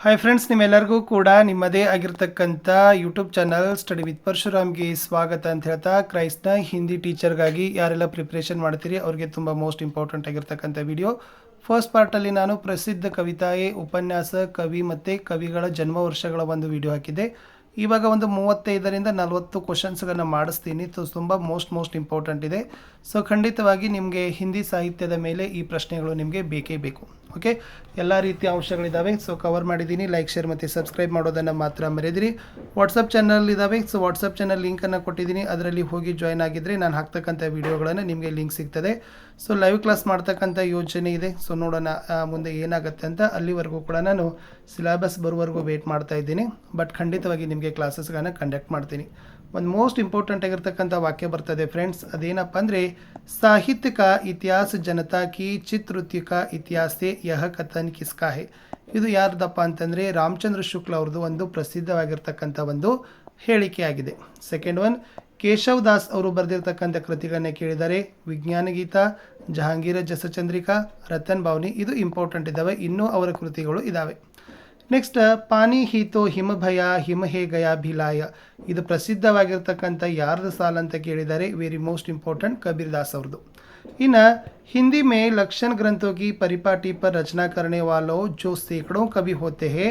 Hi friends, ನಿಮ್ಮೆಲ್ಲರಿಗೂ ಕೂಡ ನಿಮ್ಮದೇ ಆಗಿರ್ತಕ್ಕಂಥ ಯೂಟ್ಯೂಬ್ ಚಾನಲ್ ಸ್ಟಡಿ ವಿತ್ ಪರಶುರಾಮ್ಗೆ ಸ್ವಾಗತ ಅಂತ ಹೇಳ್ತಾ, ಕ್ರೈಸ್ಟ್ನ ಹಿಂದಿ ಟೀಚರ್ಗಾಗಿ ಯಾರೆಲ್ಲ ಪ್ರಿಪ್ರೇಷನ್ ಮಾಡ್ತೀರಿ ಅವ್ರಿಗೆ ತುಂಬ ಮೋಸ್ಟ್ ಇಂಪಾರ್ಟೆಂಟ್ ಆಗಿರ್ತಕ್ಕಂಥ ವಿಡಿಯೋ. ಫಸ್ಟ್ ಪಾರ್ಟಲ್ಲಿ ನಾನು ಪ್ರಸಿದ್ಧ ಕವಿತಾಯೇ, ಉಪನ್ಯಾಸ, ಕವಿ ಮತ್ತು ಕವಿಗಳ ಜನ್ಮ ವರ್ಷಗಳ ಒಂದು ವಿಡಿಯೋ ಹಾಕಿದ್ದೆ. ಇವಾಗ ಒಂದು 35ರಿಂದ 40 ಕ್ವಶನ್ಸ್ಗಳನ್ನು ಮಾಡಿಸ್ತೀನಿ. ತುಂಬ ಮೋಸ್ಟ್ ಇಂಪಾರ್ಟೆಂಟ್ ಇದೆ. ಸೊ ಖಂಡಿತವಾಗಿ ನಿಮಗೆ ಹಿಂದಿ ಸಾಹಿತ್ಯದ ಮೇಲೆ ಈ ಪ್ರಶ್ನೆಗಳು ನಿಮಗೆ ಬೇಕೇ ಬೇಕು. ಓಕೆ, ಎಲ್ಲ ರೀತಿಯ ಅಂಶಗಳಿದ್ದಾವೆ. ಸೊ ಕವರ್ ಮಾಡಿದ್ದೀನಿ. ಲೈಕ್, ಶೇರ್ ಮತ್ತು ಸಬ್ಸ್ಕ್ರೈಬ್ ಮಾಡೋದನ್ನು ಮಾತ್ರ ಮರೆದಿರಿ. ವಾಟ್ಸಪ್ ಚಾನಲ್ ಇದ್ದಾವೆ. ಸೊ ವಾಟ್ಸಪ್ ಚಾನಲ್ ಲಿಂಕನ್ನು ಕೊಟ್ಟಿದ್ದೀನಿ, ಅದರಲ್ಲಿ ಹೋಗಿ ಜಾಯ್ನ್ ಆಗಿದ್ದರೆ ನಾನು ಹಾಕ್ತಕ್ಕಂಥ ವೀಡಿಯೋಗಳನ್ನು ನಿಮಗೆ ಲಿಂಕ್ ಸಿಗ್ತದೆ. ಸೊ ಲೈವ್ ಕ್ಲಾಸ್ ಮಾಡ್ತಕ್ಕಂಥ ಯೋಜನೆ ಇದೆ. ಸೊ ನೋಡೋಣ ಮುಂದೆ ಏನಾಗುತ್ತೆ ಅಂತ. ಅಲ್ಲಿವರೆಗೂ ಕೂಡ ನಾನು ಸಿಲೆಬಸ್ ಬರುವವರೆಗೂ ವೇಟ್ ಮಾಡ್ತಾ ಇದ್ದೀನಿ. ಬಟ್ ಖಂಡಿತವಾಗಿ ನಿಮಗೆ ಕ್ಲಾಸಸ್ಗಳನ್ನು ಕಂಡಕ್ಟ್ ಮಾಡ್ತೀನಿ. ಒಂದು ಮೋಸ್ಟ್ ಇಂಪಾರ್ಟೆಂಟ್ ಆಗಿರ್ತಕ್ಕಂಥ ವಾಕ್ಯ ಬರ್ತದೆ ಫ್ರೆಂಡ್ಸ್. ಅದೇನಪ್ಪ ಅಂದರೆ, ಸಾಹಿತ್ಯ ಕಾ ಇತಿಹಾಸ ಜನತಾ ಕಿ ಚಿತ್ರೃತ್ಯ ಕಾ ಇತಿಹಾಸೆ ಯಹ ಕಥನ್ ಕಿಸ್ಕಾ ಹೇ. ಇದು ಯಾರ್ದಪ್ಪ ಅಂತಂದರೆ ರಾಮಚಂದ್ರ ಶುಕ್ಲ ಅವ್ರದ್ದು ಒಂದು ಪ್ರಸಿದ್ಧವಾಗಿರ್ತಕ್ಕಂಥ ಒಂದು ಹೇಳಿಕೆಯಾಗಿದೆ. ಸೆಕೆಂಡ್ ಒನ್, ಕೇಶವ್ ದಾಸ್ ಅವರು ಬರೆದಿರ್ತಕ್ಕಂಥ ಕೃತಿಗಳನ್ನೇ ಕೇಳಿದ್ದಾರೆ. ವಿಜ್ಞಾನ ಗೀತ, ಜಹಾಂಗೀರ ಜಸಚಂದ್ರಿಕಾ, ರತನ್ ಭಾವನಿ. ಇದು ಇಂಪಾರ್ಟೆಂಟ್ ಇದ್ದಾವೆ. ಇನ್ನೂ ಅವರ ಕೃತಿಗಳು ಇದ್ದಾವೆ. ನೆಕ್ಸ್ಟ್, ಪಾನಿ ಹೀತೋ ಹಿಮಭಯ ಹಿಮ ಹೇ ಗಯಾ ಭಿಲಾಯ. ಇದು ಪ್ರಸಿದ್ಧವಾಗಿರ್ತಕ್ಕಂಥ ಯಾರ್ದು ಸಾಲ ಅಂತ ಕೇಳಿದ್ದಾರೆ. Very most important, Kabir Das ಅವ್ರದ್ದು. ಇನ್ನು ಹಿಂದಿ ಮೇ ಲಕ್ಷಣ ಗ್ರಂಥೋ ಕಿ ಪರಿಪಾಟಿ ಪರ್ ರಚನಾ ಕರ್ನೆ ವಾಲೋ ಜೋ ಸೇಕಡೋ ಕವಿ ಹೋತೆ ಹೇ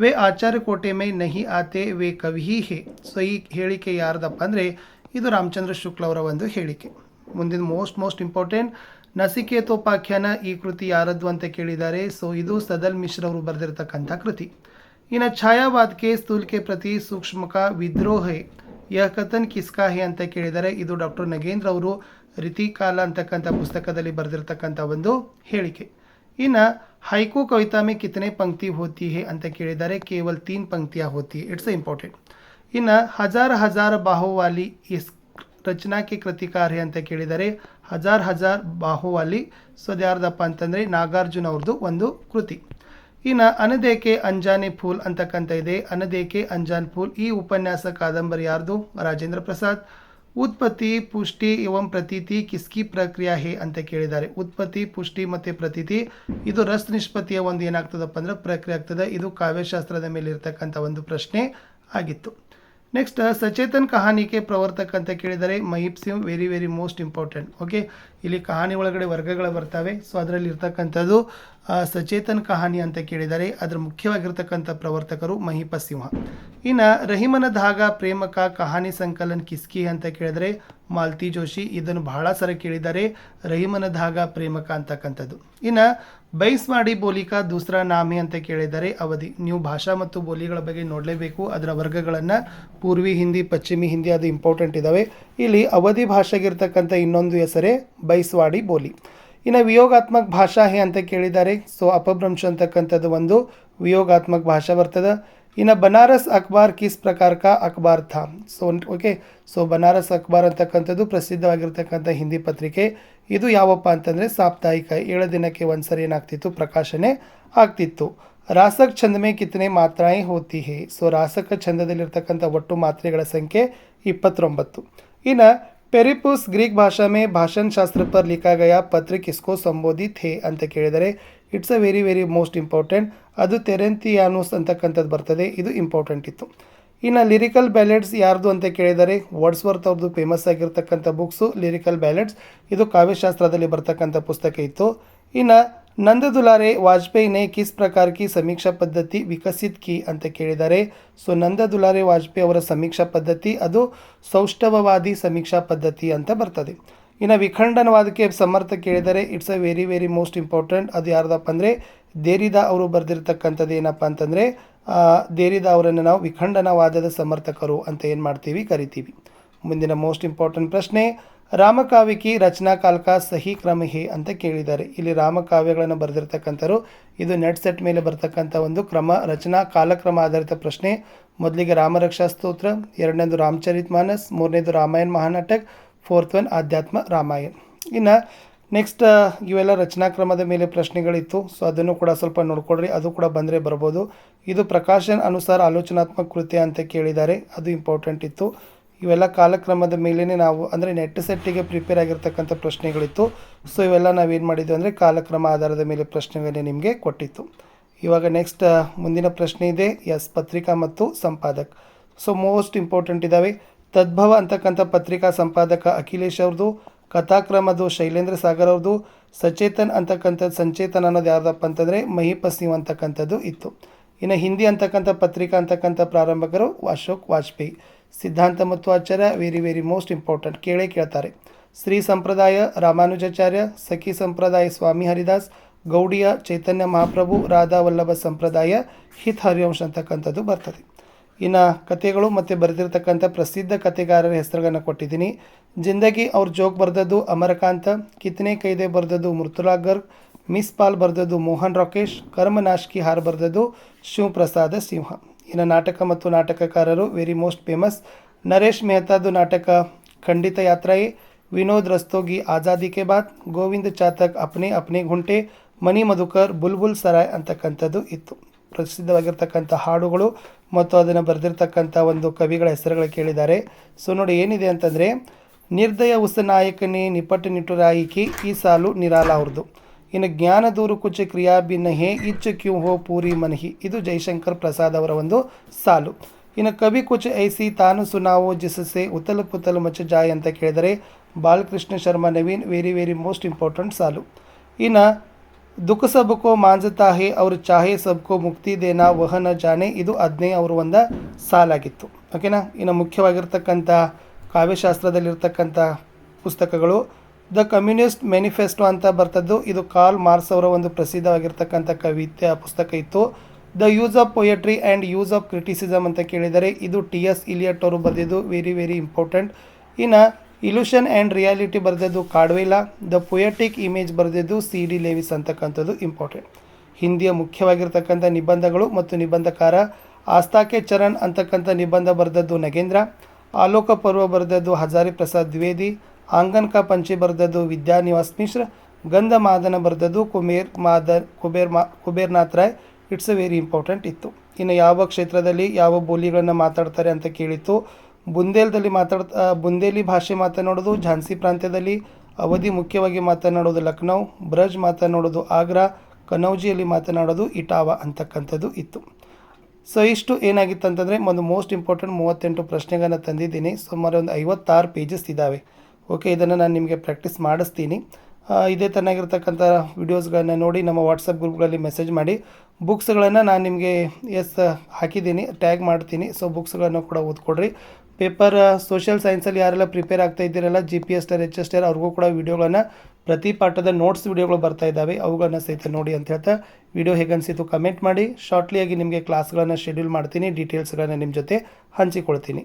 ವೇ ಆಚಾರ್ಯ ಕೋಟೆ ಮೇ ನಹಿ ಆತೆ ವೇ ಕವಿ ಹಿ ಹೇ. ಸೊ ಈ ಹೇಳಿಕೆ ಯಾರ್ದಪ್ಪ ಅಂದರೆ ಇದು ರಾಮಚಂದ್ರ ಶುಕ್ಲ ಅವರ ಒಂದು ಹೇಳಿಕೆ. ಮುಂದಿನ ಮೋಸ್ಟ್ ಇಂಪಾರ್ಟೆಂಟ್, ನಚಿಕೇತೋಪಾಖ್ಯಾನ. ಈ ಕೃತಿ ಯಾರದ್ದು ಅಂತ ಕೇಳಿದ್ದಾರೆ. ಸೊ ಇದು ಸದಲ್ ಮಿಶ್ರ ಅವರು ಬರೆದಿರ್ತಕ್ಕಂಥ ಕೃತಿ. ಇನ್ನು ಛಾಯಾವಾದಕ್ಕೆ ಸ್ಥೂಲ್ಕೆ ಪ್ರತಿ ಸೂಕ್ಷ್ಮಕ ವಿದ್ರೋಹ ಯಹ ಕಥನ್ ಕಿಸ್ಕಾ ಹೇ ಅಂತ ಕೇಳಿದ್ದಾರೆ. ಇದು ಡಾಕ್ಟರ್ ನಗೇಂದ್ರ ಅವರು ರಿತಿಕಾಲ ಅಂತಕ್ಕಂಥ ಪುಸ್ತಕದಲ್ಲಿ ಬರೆದಿರ್ತಕ್ಕಂಥ ಒಂದು ಹೇಳಿಕೆ. ಇನ್ನು ಹೈಕು ಕವಿತಾ ಮೇ ಕಿತನೆ ಪಂಕ್ತಿ ಹೋತಿ ಹೇ ಅಂತ ಕೇಳಿದ್ದಾರೆ. ಕೇವಲ 3 ಪಂಕ್ತಿಯ ಹೋತಿ. It's important. ಇನ್ನು ಹಜಾರ ಬಾಹುವಾಲಿ ಇಸ್ ರಚನಾ ಕೆ ಕೃತಿಕಾರ ಹೇ ಅಂತ ಕೇಳಿದ್ದಾರೆ. ಹಜಾರ್ ಬಾಹುವಾಲಿ. ಸೊ ಅದ್ಯಾರ್ದಪ್ಪ ಅಂತಂದರೆ ನಾಗಾರ್ಜುನ ಅವ್ರದ್ದು ಒಂದು ಕೃತಿ. ಇನ್ನು ಅನದೇಕೆ ಅಂಜಾನೆ ಫೂಲ್ ಅಂತಕ್ಕಂಥ ಇದೆ. ಅನದೇಕೆ ಅಂಜಾನ್ ಫೂಲ್ ಈ ಉಪನ್ಯಾಸ ಕಾದಂಬರಿ ಯಾರ್ದು? ರಾಜೇಂದ್ರ ಪ್ರಸಾದ್. ಉತ್ಪತ್ತಿ, ಪುಷ್ಟಿ ಇವಂ ಪ್ರತೀತಿ ಕಿಸ್ಕಿ ಪ್ರಕ್ರಿಯೆ ಹೇ ಅಂತ ಕೇಳಿದ್ದಾರೆ. ಉತ್ಪತ್ತಿ, ಪುಷ್ಟಿ ಮತ್ತು ಪ್ರತೀತಿ ಇದು ರಸ ನಿಷ್ಪತ್ತಿಯ ಒಂದು ಏನಾಗ್ತದಪ್ಪ ಅಂದ್ರೆ ಪ್ರಕ್ರಿಯೆ ಆಗ್ತದೆ. ಇದು ಕಾವ್ಯಶಾಸ್ತ್ರದ ಮೇಲೆ ಇರ್ತಕ್ಕಂಥ ಒಂದು ಪ್ರಶ್ನೆ ಆಗಿತ್ತು. ನೆಕ್ಸ್ಟ್, ಸಚೇತನ್ ಕಹಾನಿಕೆ ಪ್ರವರ್ತಕ ಅಂತ ಕೇಳಿದರೆ Maheep Singh. Very most important. Okay, ಇಲ್ಲಿ ಕಹಾನಿ ಒಳಗಡೆ ವರ್ಗಗಳು ಬರ್ತವೆ. ಸೊ ಅದರಲ್ಲಿ ಇರ್ತಕ್ಕಂಥದ್ದು ಸಚೇತನ್ ಕಹಾನಿ ಅಂತ ಕೇಳಿದರೆ ಅದರ ಮುಖ್ಯವಾಗಿರ್ತಕ್ಕಂಥ ಪ್ರವರ್ತಕರು ಮಹೀಪ ಸಿಂಹ. ಇನ್ನು ರಹಿಮನ ಧಾಗ ಪ್ರೇಮಕ ಕಹಾನಿ ಸಂಕಲನ್ ಕಿಸ್ಕಿ ಅಂತ ಕೇಳಿದರೆ ಮಾಲ್ತಿ ಜೋಶಿ. ಇದನ್ನು ಬಹಳ ಸಲ ಕೇಳಿದ್ದಾರೆ, ರಹಿಮನ ಧಾಗ ಪ್ರೇಮಕ ಅಂತಕ್ಕಂಥದ್ದು. ಇನ್ನು ಬೈಸ್ವಾಡಿ ಬೋಲಿಕಾ ದೂಸರಾ ನಾಮೆ ಅಂತ ಕೇಳಿದ್ದಾರೆ ಅವಧಿ. ನೀವು ಭಾಷಾ ಮತ್ತು ಬೋಲಿಗಳ ಬಗ್ಗೆ ನೋಡಲೇಬೇಕು. ಅದರ ವರ್ಗಗಳನ್ನು ಪೂರ್ವಿ ಹಿಂದಿ, ಪಶ್ಚಿಮಿ ಹಿಂದಿ ಅದು ಇಂಪಾರ್ಟೆಂಟ್ ಇದ್ದಾವೆ. ಇಲ್ಲಿ ಅವಧಿ ಭಾಷೆಗಿರ್ತಕ್ಕಂಥ ಇನ್ನೊಂದು ಹೆಸರೇ ಬೈಸ್ವಾಡಿ ಬೋಲಿ. ಇನ್ನು ವಿಯೋಗಾತ್ಮಕ ಭಾಷಾ ಹೇ ಅಂತ ಕೇಳಿದ್ದಾರೆ. ಸೊ ಅಪಭ್ರಂಶ ಅಂತಕ್ಕಂಥದ್ದು ಒಂದು ವಿಯೋಗಾತ್ಮಕ ಭಾಷಾ ಬರ್ತದೆ. ಇನ್ನು ಬನಾರಸ್ ಅಖಬಾರ್ ಕಿಸ್ ಪ್ರಕಾರ ಕಾ ಅಖಬಾರ್ ಥಾ. ಸೊ ಓಕೆ, ಸೊ ಬನಾರಸ್ ಅಖಬಾರ್ ಅಂತಕ್ಕಂಥದ್ದು ಪ್ರಸಿದ್ಧವಾಗಿರ್ತಕ್ಕಂಥ ಹಿಂದಿ ಪತ್ರಿಕೆ. ಇದು ಯಾವಪ್ಪ ಅಂತಂದರೆ ಸಾಪ್ತಾಹಿಕ. 7 ದಿನಕ್ಕೆ ಒಂದ್ಸರಿ ಏನಾಗ್ತಿತ್ತು, ಪ್ರಕಾಶನೆ ಆಗ್ತಿತ್ತು. ರಾಸಕ್ ಛಂದ ಮೇ ಕಿತನೆ ಮಾತ್ರಾಯೇ ಹೋತಿ ಹೇ. ಸೊ ರಾಸಕ ಛಂದದಲ್ಲಿರ್ತಕ್ಕಂಥ ಒಟ್ಟು ಮಾತ್ರೆಗಳ ಸಂಖ್ಯೆ 29. ಇನ್ನು ಪೆರಿಪುಸ್ ಗ್ರೀಕ್ ಭಾಷಾ ಮೇ ಭಾಷಣ ಶಾಸ್ತ್ರ ಪರ್ ಲಿಖಾ ಗಯಾ ಪತ್ರ ಕಿಸ್ಕೋ ಸಂಬೋಧಿತ್ ಹೇ ಅಂತ ಕೇಳಿದರೆ it's a very most important. ಅದು ತೆರೆಂತಿಯಾನುಸ್ ಅಂತಕ್ಕಂಥದ್ದು ಬರ್ತದೆ. ಇದು ಇಂಪಾರ್ಟೆಂಟ್ ಇತ್ತು. ಇನ್ನು ಲಿರಿಕಲ್ ಬ್ಯಾಲೆಡ್ಸ್ ಯಾರ್ದು ಅಂತ ಕೇಳಿದರೆ ವರ್ಡ್ಸ್ವರ್ತ್ ಅವ್ರದ್ದು ಫೇಮಸ್ ಆಗಿರ್ತಕ್ಕಂಥ ಬುಕ್ಸು ಲಿರಿಕಲ್ ಬ್ಯಾಲೆಡ್ಸ್. ಇದು ಕಾವ್ಯಶಾಸ್ತ್ರದಲ್ಲಿ ಬರ್ತಕ್ಕಂಥ ಪುಸ್ತಕ ಇತ್ತು. ಇನ್ನು ನಂದ ದುಲಾರೆ ವಾಜಪೇಯಿ ನೇ ಕಿಸ್ ಪ್ರಕಾರ ಕಿ ಸಮೀಕ್ಷಾ ಪದ್ಧತಿ ವಿಕಸಿತ್ ಕಿ ಅಂತ ಕೇಳಿದ್ದಾರೆ. ಸೊ ನಂದ ದುಲಾರೆ ವಾಜಪೇಯಿ ಅವರ ಸಮೀಕ್ಷಾ ಪದ್ಧತಿ ಅದು ಸೌಷ್ಠವವಾದಿ ಸಮೀಕ್ಷಾ ಪದ್ಧತಿ ಅಂತ ಬರ್ತದೆ. ಇನ್ನು ವಿಖಂಡನವಾದಕ್ಕೆ ಸಮರ್ಥ ಕೇಳಿದರೆ it's a very most important. ಅದು ಯಾರ್ದಪ್ಪ ಅಂದರೆ ದೇರಿದಾ ಅವರು ಬರೆದಿರ್ತಕ್ಕಂಥದ್ದು. ಏನಪ್ಪ ಅಂತಂದರೆ ದೇರಿದಾ ಅವರನ್ನು ನಾವು ವಿಖಂಡನವಾದದ ಸಮರ್ಥಕರು ಅಂತ ಏನು ಮಾಡ್ತೀವಿ, ಕರಿತೀವಿ. ಮುಂದಿನ ಮೋಸ್ಟ್ ಇಂಪಾರ್ಟೆಂಟ್ ಪ್ರಶ್ನೆ, ರಾಮಕಾವ್ಯಕಿ ರಚನಾ ಕಾಲಕ ಸಹಿ ಕ್ರಮ ಹೇ ಅಂತ ಕೇಳಿದ್ದಾರೆ. ಇಲ್ಲಿ ರಾಮಕಾವ್ಯಗಳನ್ನು ಬರೆದಿರ್ತಕ್ಕಂಥರು. ಇದು ನೆಟ್ ಸೆಟ್ ಮೇಲೆ ಬರ್ತಕ್ಕಂಥ ಒಂದು ಕ್ರಮ, ರಚನಾ ಕಾಲಕ್ರಮ ಆಧಾರಿತ ಪ್ರಶ್ನೆ. ಮೊದಲಿಗೆ ರಾಮರಕ್ಷಾ ಸ್ತೋತ್ರ, ಎರಡನೇದು ರಾಮಚರಿತ್ ಮಾನಸ್, ಮೂರನೇದು ರಾಮಾಯಣ ಮಹಾನಾಟಕ, 4th ಒನ್ ಆಧ್ಯಾತ್ಮ ರಾಮಾಯಣ. ಇನ್ನು ನೆಕ್ಸ್ಟ್ ಇವೆಲ್ಲ ರಚನಾಕ್ರಮದ ಮೇಲೆ ಪ್ರಶ್ನೆಗಳಿತ್ತು. ಸೊ ಅದನ್ನು ಕೂಡ ಸ್ವಲ್ಪ ನೋಡ್ಕೊಡ್ರಿ, ಅದು ಕೂಡ ಬಂದರೆ ಬರ್ಬೋದು. ಇದು ಪ್ರಕಾಶನ ಅನುಸಾರ ಆಲೋಚನಾತ್ಮಕ ಕೃತ್ಯ ಅಂತ ಕೇಳಿದ್ದಾರೆ. ಅದು ಇಂಪಾರ್ಟೆಂಟ್ ಇತ್ತು. ಇವೆಲ್ಲ ಕಾಲಕ್ರಮದ ಮೇಲೇ ನಾವು ಅಂದರೆ ನೆಟ್ ಸೆಟ್ಟಿಗೆ ಪ್ರಿಪೇರ್ ಆಗಿರ್ತಕ್ಕಂಥ ಪ್ರಶ್ನೆಗಳಿತ್ತು. ಸೊ ಇವೆಲ್ಲ ನಾವೇನು ಮಾಡಿದ್ವಿ ಅಂದರೆ ಕಾಲಕ್ರಮ ಆಧಾರದ ಮೇಲೆ ಪ್ರಶ್ನೆಗಳನ್ನೇ ನಿಮಗೆ ಕೊಟ್ಟಿತ್ತು. ಇವಾಗ ನೆಕ್ಸ್ಟ್ ಮುಂದಿನ ಪ್ರಶ್ನೆ ಇದೆ. ಎಸ್, ಪತ್ರಿಕಾ ಮತ್ತು ಸಂಪಾದಕ. ಸೊ ಮೋಸ್ಟ್ ಇಂಪಾರ್ಟೆಂಟ್ ಇದ್ದಾವೆ. ತದ್ಭವ ಅಂತಕ್ಕಂಥ ಪತ್ರಿಕಾ ಸಂಪಾದಕ ಅಖಿಲೇಶ್ ಅವ್ರದ್ದು, ಕಥಾಕ್ರಮದು ಶೈಲೇಂದ್ರ ಸಾಗರ್ ಅವ್ರದ್ದು, ಸಚೇತನ್ ಅಂತಕ್ಕಂಥದ್ದು ಸಂಚೇತನ್ ಅನ್ನೋದು ಯಾರ್ದಪ್ಪ ಅಂತಂದರೆ ಮಹಿಪತ್ ಸಿಂಗ್ ಅಂತಕ್ಕಂಥದ್ದು ಇತ್ತು. ಇನ್ನು ಹಿಂದಿ ಅಂತಕ್ಕಂಥ ಪತ್ರಿಕಾ ಅಂತಕ್ಕಂಥ ಪ್ರಾರಂಭಕರು ಅಶೋಕ್ ವಾಜಪೇಯಿ. ಸಿದ್ಧಾಂತ ಮತ್ತು ಆಚಾರ್ಯ ವೆರಿ ವೆರಿ ಮೋಸ್ಟ್ ಇಂಪಾರ್ಟೆಂಟ್, ಕೇಳ್ತಾರೆ. ಶ್ರೀ ಸಂಪ್ರದಾಯ ರಾಮಾನುಜಾಚಾರ್ಯ, ಸಖಿ ಸಂಪ್ರದಾಯ ಸ್ವಾಮಿ ಹರಿದಾಸ್, ಗೌಡಿಯ ಚೈತನ್ಯ ಮಹಾಪ್ರಭು, ರಾಧಾ ವಲ್ಲಭ ಸಂಪ್ರದಾಯ ಹಿತ್ ಹರಿವಂಶ ಅಂತಕ್ಕಂಥದ್ದು ಬರ್ತದೆ. ಇನ್ನು ಕಥೆಗಳು ಮತ್ತು ಬರೆದಿರ್ತಕ್ಕಂಥ ಪ್ರಸಿದ್ಧ ಕಥೆಗಾರರ ಹೆಸರುಗಳನ್ನು ಕೊಟ್ಟಿದ್ದೀನಿ. ಜಿಂದಗಿ ಅವ್ರ ಜೋಕ್ ಬರೆದದ್ದು ಅಮರಕಾಂತ, ಕಿತ್ನೆ ಕೈದೆ ಬರೆದದ್ದು ಮೃತುಲಾ ಗರ್ಗ್, ಮಿಸ್ ಪಾಲ್ ಬರೆದದ್ದು ಮೋಹನ್ ರಾಕೇಶ್, ಕರ್ಮನಾಶ್ಕಿ ಹಾರ್ ಬರೆದದ್ದು ಶಿವಪ್ರಸಾದ ಸಿಂಹ. ಇನ್ನು ನಾಟಕ ಮತ್ತು ನಾಟಕಕಾರರು ವೆರಿ ಮೋಸ್ಟ್ ಫೇಮಸ್. ನರೇಶ್ ಮೆಹತಾದು ನಾಟಕ ಖಂಡಿತ ಯಾತ್ರಾಯೇ, ವಿನೋದ್ ರಸ್ತೋಗಿ ಆಜಾದಿ ಕೆ ಬಾದ್, ಗೋವಿಂದ ಚಾತಕ್ ಅಪ್ನೆ ಅಪ್ನೆ ಗುಂಟೆ, ಮಣಿ ಮಧುಕರ್ ಬುಲ್ಬುಲ್ ಸರಾಯ್ ಅಂತಕ್ಕಂಥದ್ದು ಇತ್ತು. ಪ್ರಸಿದ್ಧವಾಗಿರ್ತಕ್ಕಂಥ ಹಾಡುಗಳು ಮತ್ತು ಅದನ್ನು ಬರೆದಿರ್ತಕ್ಕಂಥ ಒಂದು ಕವಿಗಳ ಹೆಸರುಗಳು ಕೇಳಿದ್ದಾರೆ. ಸೊ ನೋಡಿ ಏನಿದೆ ಅಂತಂದರೆ, ನಿರ್ದಯ ಉಸನಾಯಕನೇ ನಿಪಟ ನಿಟುರಾಯಿಕಿ, ಈ ಸಾಲು ನಿರಾಲ ಅವ್ರದ್ದು. ಇನ್ನು ಜ್ಞಾನ ದೂರು ಕುಚ ಕ್ರಿಯಾ ಭಿನ್ನ ಹೇ, ಇಚ್ಚ ಕ್ಯೂ ಹೋ ಪೂರಿ ಮನ್ಹಿ, ಇದು ಜೈಶಂಕರ್ ಪ್ರಸಾದ್ ಅವರ ಒಂದು ಸಾಲು. ಇನ್ನು ಕವಿ ಕುಚ ಐಸಿ ತಾನು ಸುನಾವೋ ಜಿಸಸೆ ಉತಲ್ ಪುತಲ್ ಮಚ ಜಾಯ್ ಅಂತ ಕೇಳಿದರೆ Balakrishna Sharma Naveen, very very most important ಸಾಲು. ಇನ್ನು ದುಃಖ ಸಬ್ಕೋ ಮಾಂಜತಾ ಹೇ ಅವ್ರ ಚಾಹೆ ಸಬ್ಕೋ ಮುಕ್ತಿ ದೇನಾ ವಹನ ಜಾನೆ, ಇದು 15 ಅವರು ಒಂದು ಸಾಲಾಗಿತ್ತು. ಓಕೆನಾ. ಇನ್ನು ಮುಖ್ಯವಾಗಿರ್ತಕ್ಕಂಥ ಕಾವ್ಯಶಾಸ್ತ್ರದಲ್ಲಿರ್ತಕ್ಕಂಥ ಪುಸ್ತಕಗಳು ದ ಕಮ್ಯುನಿಸ್ಟ್ ಮ್ಯಾನಿಫೆಸ್ಟೋ ಅಂತ ಬರ್ತದ್ದು, ಇದು ಕಾರ್ಲ್ ಮಾರ್ಕ್ಸ್ ಅವರ ಒಂದು ಪ್ರಸಿದ್ಧವಾಗಿರ್ತಕ್ಕಂಥ ಕವಿತೆ ಪುಸ್ತಕ ಇತ್ತು. The use of poetry and use of criticism ಅಂತ ಕೇಳಿದರೆ ಇದು ಟಿ.ಎಸ್. ಇಲಿಯಟ್ ಅವರು ಬರೆದಿದ್ದು, ವೆರಿ ವೆರಿ ಇಂಪಾರ್ಟೆಂಟ್. ಇನ್ನು ಇಲ್ಯೂಷನ್ ಆ್ಯಂಡ್ ರಿಯಾಲಿಟಿ ಬರೆದಿದ್ದು ಕಾಡ್ವೆಲಾ, ದ ಪೊಯೆಟಿಕ್ ಇಮೇಜ್ ಬರೆದಿದ್ದು ಸಿ.ಡಿ. ಲೇವಿಸ್ ಅಂತಕ್ಕಂಥದ್ದು ಇಂಪಾರ್ಟೆಂಟ್. ಹಿಂದಿಯ ಮುಖ್ಯವಾಗಿರ್ತಕ್ಕಂಥ ನಿಬಂಧಗಳು ಮತ್ತು ನಿಬಂಧಕಾರ ಆಸ್ತಾಕೆ ಚರಣ್ ಅಂತಕ್ಕಂಥ ನಿಬಂಧ ಬರೆದದ್ದು ನಗೇಂದ್ರ, ಆಲೋಕ ಪರ್ವ ಬರೆದದ್ದು ಹಜಾರಿ ಪ್ರಸಾದ್ ದ್ವಿವೇದಿ, ಆಂಗನ್ ಕಾ ಪಂಚೆ ಬರೆದದ್ದು ವಿದ್ಯಾನಿವಾಸ್ ಮಿಶ್ರ, ಗಂಧ ಮಾದನ ಬರೆದದ್ದು Kubernath Rai. It's a very important ಇತ್ತು. ಇನ್ನು ಯಾವ ಕ್ಷೇತ್ರದಲ್ಲಿ ಯಾವ ಬೋಲಿಗಳನ್ನು ಮಾತಾಡ್ತಾರೆ ಅಂತ ಕೇಳಿತ್ತು. ಬುಂದೇಲಿ ಭಾಷೆ ಮಾತನಾಡೋದು ಝಾನ್ಸಿ ಪ್ರಾಂತ್ಯದಲ್ಲಿ, ಅವಧಿ ಮುಖ್ಯವಾಗಿ ಮಾತನಾಡೋದು ಲಕ್ನೌ, ಬ್ರಜ್ ಮಾತನಾಡೋದು ಆಗ್ರಾ, ಕನೌಜಿಯಲ್ಲಿ ಮಾತನಾಡೋದು ಇಟಾವಾ ಅಂತಕ್ಕಂಥದ್ದು ಇತ್ತು. ಸೊ ಇಷ್ಟು ಏನಾಗಿತ್ತು ಅಂತಂದರೆ ಒಂದು ಮೋಸ್ಟ್ ಇಂಪಾರ್ಟೆಂಟ್ 38 ಪ್ರಶ್ನೆಗಳನ್ನು ತಂದಿದ್ದೀನಿ. ಸುಮಾರು ಒಂದು 56 ಪೇಜಸ್ ಇದ್ದಾವೆ. ಓಕೆ, ಇದನ್ನು ನಾನು ನಿಮಗೆ ಪ್ರಾಕ್ಟೀಸ್ ಮಾಡಿಸ್ತೀನಿ. ಇದೇ ತನ್ನಾಗಿರ್ತಕ್ಕಂಥ ವೀಡಿಯೋಸ್ಗಳನ್ನ ನೋಡಿ ನಮ್ಮ ವಾಟ್ಸಪ್ ಗ್ರೂಪ್ಗಳಲ್ಲಿ ಮೆಸೇಜ್ ಮಾಡಿ. ಬುಕ್ಸ್ಗಳನ್ನು ನಾನು ನಿಮಗೆ ಹಾಕಿದ್ದೀನಿ, ಟ್ಯಾಗ್ ಮಾಡ್ತೀನಿ. ಸೊ ಬುಕ್ಸ್ಗಳನ್ನು ಕೂಡ ಓದ್ಕೊಡ್ರಿ. ಪೇಪರ್ ಸೋಷಿಯಲ್ ಸೈನ್ಸಲ್ಲಿ ಯಾರೆಲ್ಲ ಪ್ರಿಪೇರ್ ಆಗ್ತಾ ಇದ್ದೀರಲ್ಲ, GPS ಟರ್ HS ಟರ್, ಅವ್ರಿಗೂ ಕೂಡ ವೀಡಿಯೋಗಳನ್ನು ಪ್ರತಿ ಪಾಠದ ನೋಟ್ಸ್ ವೀಡಿಯೋಗಳು ಬರ್ತಾ ಇದ್ದಾವೆ, ಅವುಗಳನ್ನ ಸಹಿತ ನೋಡಿ ಅಂತ ಹೇಳ್ತಾ ವಿಡಿಯೋ ಹೇಗನ್ಸಿತ್ತು ಕಮೆಂಟ್ ಮಾಡಿ. ಶಾರ್ಟ್ಲಿಯಾಗಿ ನಿಮಗೆ ಕ್ಲಾಸ್ಗಳನ್ನು ಶೆಡ್ಯೂಲ್ ಮಾಡ್ತೀನಿ, ಡೀಟೇಲ್ಸ್ಗಳನ್ನು ನಿಮ್ಮ ಜೊತೆ ಹಂಚಿಕೊಳ್ತೀನಿ.